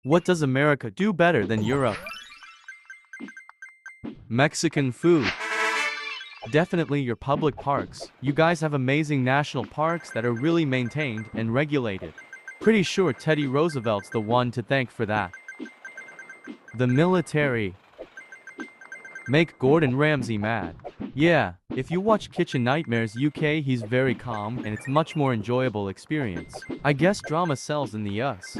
What does America do better than Europe? Mexican food. Definitely your public parks. You guys have amazing national parks that are really maintained and regulated. Pretty sure Teddy Roosevelt's the one to thank for that. The military. Make Gordon Ramsay mad. Yeah, if you watch Kitchen Nightmares UK, he's very calm and it's much more enjoyable experience. I guess drama sells in the US.